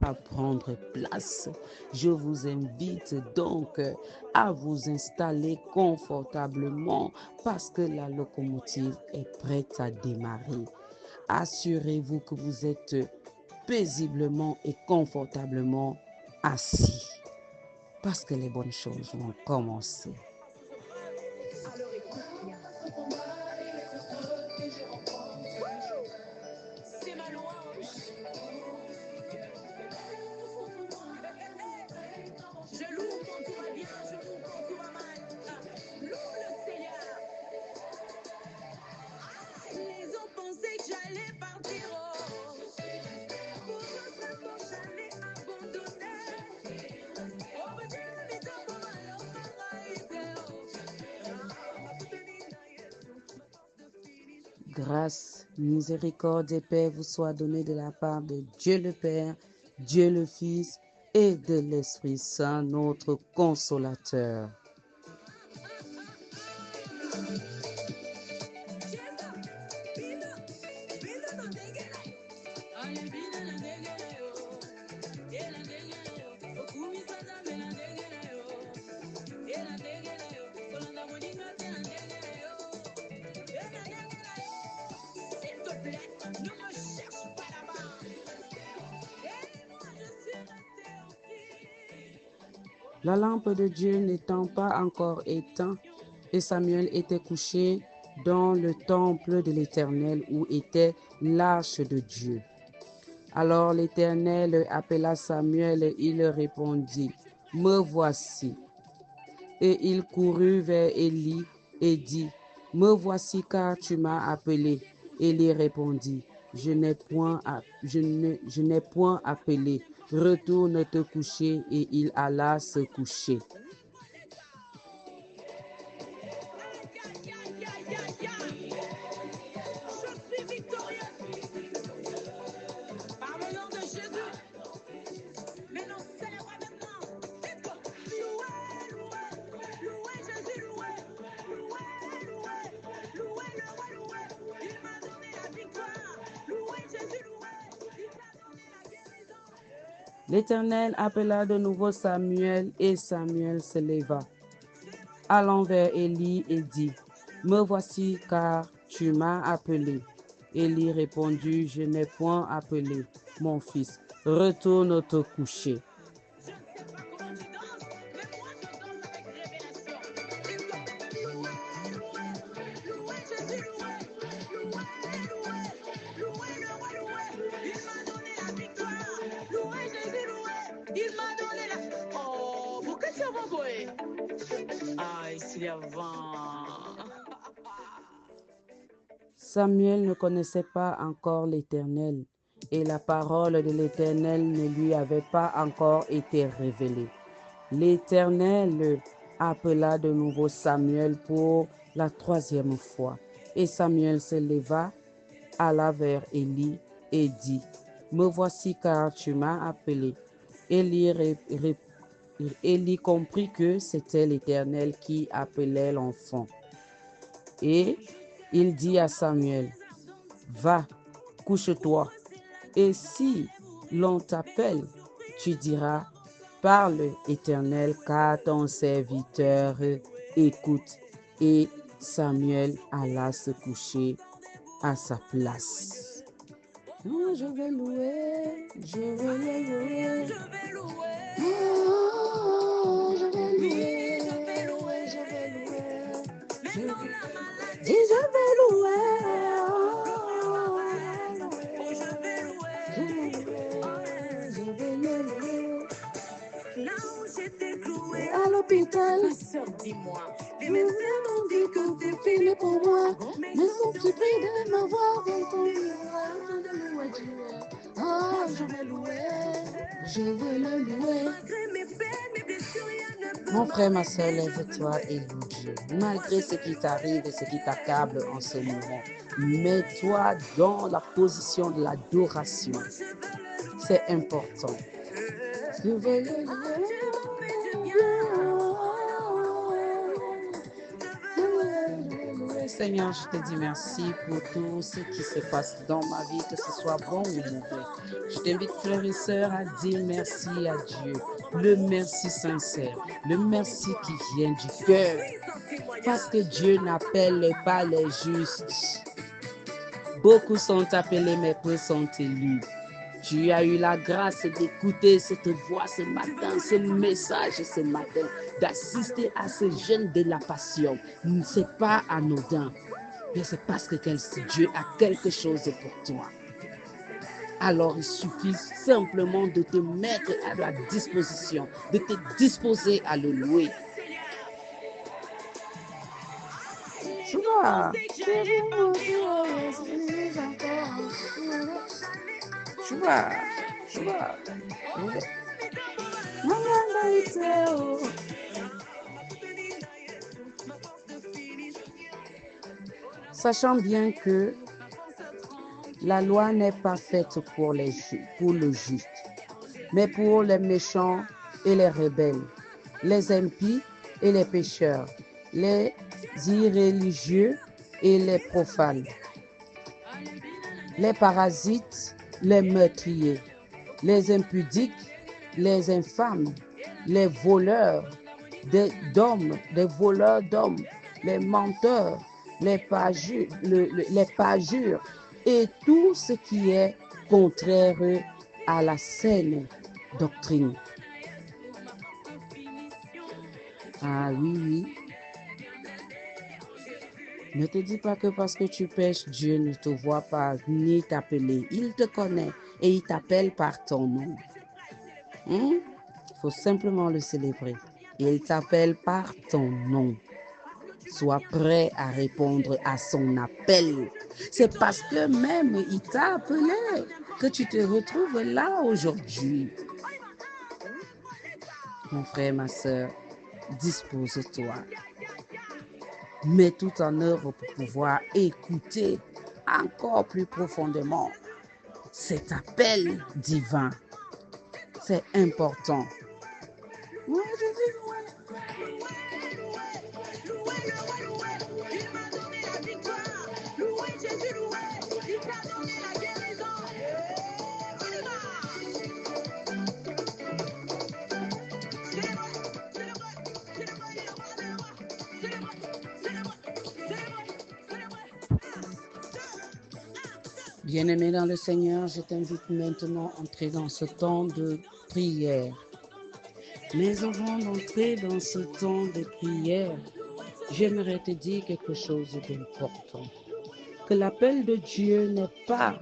à prendre place. Je vous invite donc à vous installer confortablement parce que la locomotive est prête à démarrer. Assurez-vous que vous êtes paisiblement et confortablement assis parce que les bonnes choses vont commencer. Grâce, miséricorde et paix vous soient données de la part de Dieu le Père, Dieu le Fils et de l'Esprit Saint, notre consolateur. La lampe de Dieu n'étant pas encore éteinte, et Samuel était couché dans le temple de l'Éternel où était l'arche de Dieu. Alors l'Éternel appela Samuel et il répondit, « Me voici. » Et il courut vers Élie et dit, « Me voici car tu m'as appelé. » Élie répondit, « Je n'ai point appelé. Retourne te coucher. » Et il alla se coucher. L'Éternel appela de nouveau Samuel et Samuel se leva, allant vers Élie et dit, « Me voici car tu m'as appelé. » Élie répondit, « Je n'ai point appelé, mon fils. Retourne te coucher. » Samuel ne connaissait pas encore l'Éternel et la parole de l'Éternel ne lui avait pas encore été révélée. L'Éternel appela de nouveau Samuel pour la troisième fois. Et Samuel se leva, alla vers Élie et dit, « Me voici car tu m'as appelé. » Élie comprit que c'était l'Éternel qui appelait l'enfant. Et il dit à Samuel, « Va, couche-toi, et si l'on t'appelle, tu diras, « Parle, Éternel, car ton serviteur écoute. » Et Samuel alla se coucher à sa place. Oh, je vais louer, je vais louer, je vais louer. Oh, je vais louer, je vais louer, je vais louer. Je vais louer. À l'hôpital, ma soeur, dis-moi, les médecins m'ont dit que c'est fini pour moi, mais sont surpris de m'avoir entendu. Oh, je vais louer, je vais le louer. Mon frère, ma soeur, lève-toi et loue Dieu. Malgré ce qui t'arrive et ce qui t'accable en ce moment, mets-toi dans la position de l'adoration. C'est important. Je vais le louer. Seigneur, je te dis merci pour tout ce qui se passe dans ma vie, que ce soit bon ou mauvais. Je t'invite, frères et sœurs, à dire merci à Dieu. Le merci sincère, le merci qui vient du cœur. Parce que Dieu n'appelle pas les justes. Beaucoup sont appelés, mais peu sont élus. Tu as eu la grâce d'écouter cette voix ce matin, ce message ce matin, d'assister à ce jeûne de la passion. Ce n'est pas anodin, mais c'est parce que Dieu a quelque chose pour toi. Alors il suffit simplement de te mettre à la disposition, de te disposer à le louer. Tu vois, tu vois, tu vois. Sachant bien que la loi n'est pas faite pour le juste, mais pour les méchants et les rebelles, les impies et les pécheurs, les irréligieux et les profanes, les parasites, les meurtriers, les impudiques, les infâmes, les voleurs d'hommes, les menteurs, les parjures et tout ce qui est contraire à la saine doctrine. Ah oui, oui. Ne te dis pas que parce que tu pêches, Dieu ne te voit pas ni t'appeler. Il te connaît et il t'appelle par ton nom. Il faut simplement le célébrer. Il t'appelle par ton nom. Sois prêt à répondre à son appel. C'est parce que même il t'a appelé que tu te retrouves là aujourd'hui. Mon frère, ma soeur, dispose-toi. Mets tout en œuvre pour pouvoir écouter encore plus profondément cet appel divin. C'est important. Bien-aimé dans le Seigneur, je t'invite maintenant à entrer dans ce temps de prière. Mais avant d'entrer dans ce temps de prière, j'aimerais te dire quelque chose d'important. Que l'appel de Dieu n'est pas,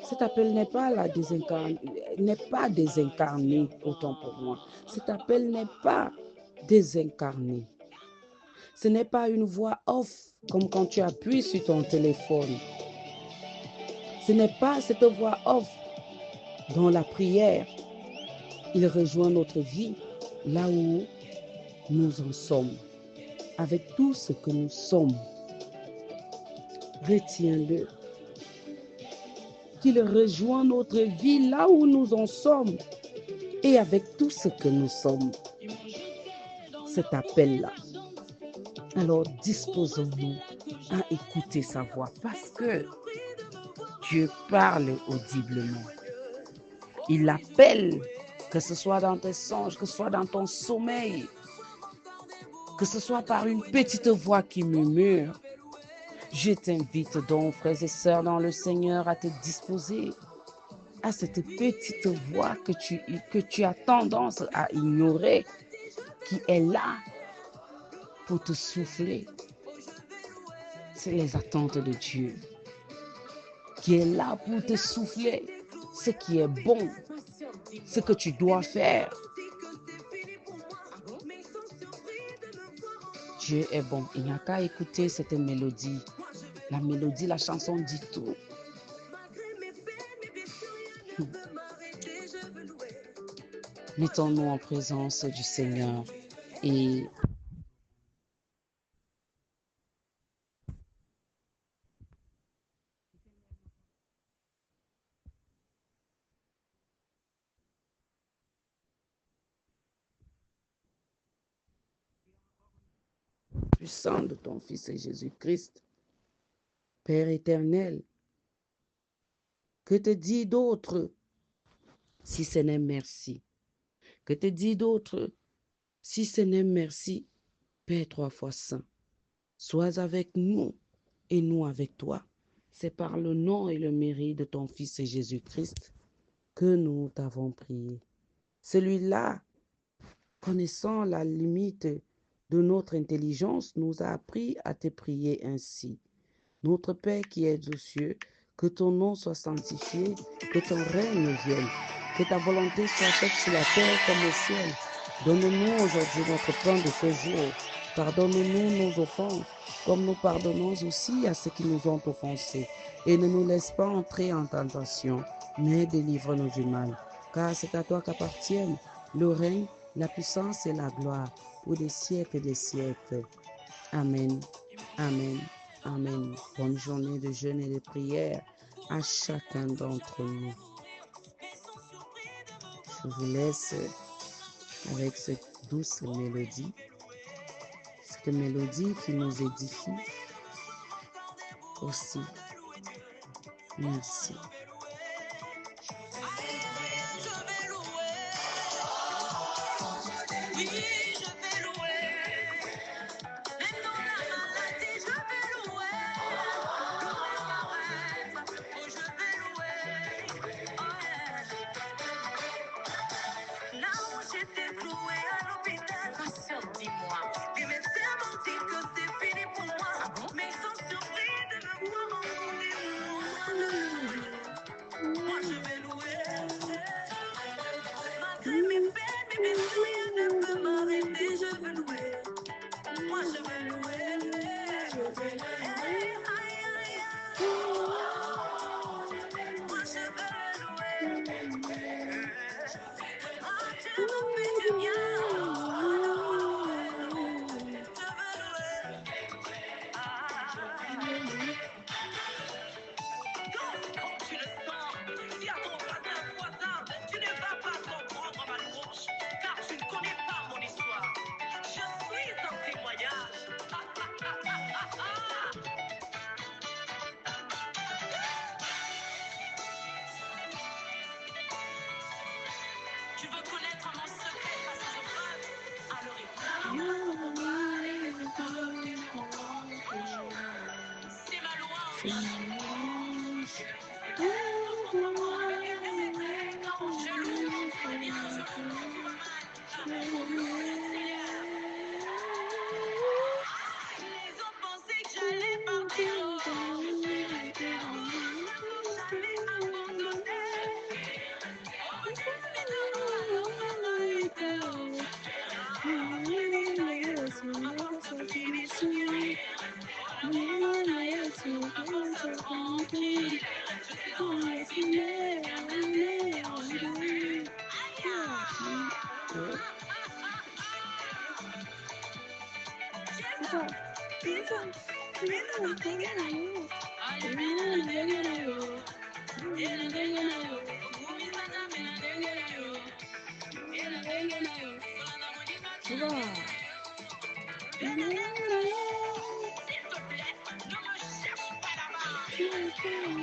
cet appel n'est pas désincarné, autant pour moi. Cet appel n'est pas désincarné. Ce n'est pas une voix off, comme quand tu appuies sur ton téléphone. Ce n'est pas cette voix off dans la prière. Il rejoint notre vie là où nous en sommes, avec tout ce que nous sommes. Retiens-le. Qu'il rejoint notre vie là où nous en sommes et avec tout ce que nous sommes. Cet appel-là. Alors disposons-nous à écouter sa voix parce que Dieu parle audiblement. Il appelle, que ce soit dans tes songes, que ce soit dans ton sommeil, que ce soit par une petite voix qui murmure. Je t'invite donc, frères et sœurs dans le Seigneur, à te disposer à cette petite voix que tu as tendance à ignorer, qui est là pour te souffler. C'est les attentes de Dieu, qui est là pour te souffler ce qui est bon, ce que tu dois faire. Dieu est bon. Il n'y a qu'à écouter cette mélodie. La mélodie, la chanson dit tout. Mettons-nous en présence du Seigneur et puissant de ton Fils Jésus-Christ. Père éternel, que te dit d'autre si ce n'est merci? Que te dit d'autre si ce n'est merci, Père 3 fois saint? Sois avec nous et nous avec toi. C'est par le nom et le mérite de ton Fils Jésus-Christ que nous t'avons prié. Celui-là, connaissant la limite de notre intelligence, nous a appris à te prier ainsi. Notre Père qui es aux cieux, que ton nom soit sanctifié, que ton règne vienne, que ta volonté soit faite sur la terre comme au ciel. Donne-nous aujourd'hui notre pain de ce jour. Pardonne-nous nos offenses, comme nous pardonnons aussi à ceux qui nous ont offensés. Et ne nous laisse pas entrer en tentation, mais délivre-nous du mal. Car c'est à toi qu'appartiennent le règne, la puissance et la gloire, pour des siècles et des siècles. Amen. Amen. Amen. Bonne journée de jeûne et de prière à chacun d'entre nous. Je vous laisse avec cette douce mélodie, cette mélodie qui nous édifie aussi. Merci. J'étais clouée à l'hôpital. Dis-moi, les médecins m'ont dit que c'est fini pour moi. Mais ils sont surpris de me voir en rendez-vous. Moi je vais louer. Malgré mes peines, mes blessures, rien ne peut m'arrêter. Je veux louer. Moi je veux louer. Je veux louer. Moi je veux louer. Tu me fais du bien. Tu veux connaître mon secret face aux preuves? Alors écoute. C'est ma louange. Ils ont pensé que j'allais partir. J'allais abandonner. S'il te plaît, ne me cherche pas là-bas.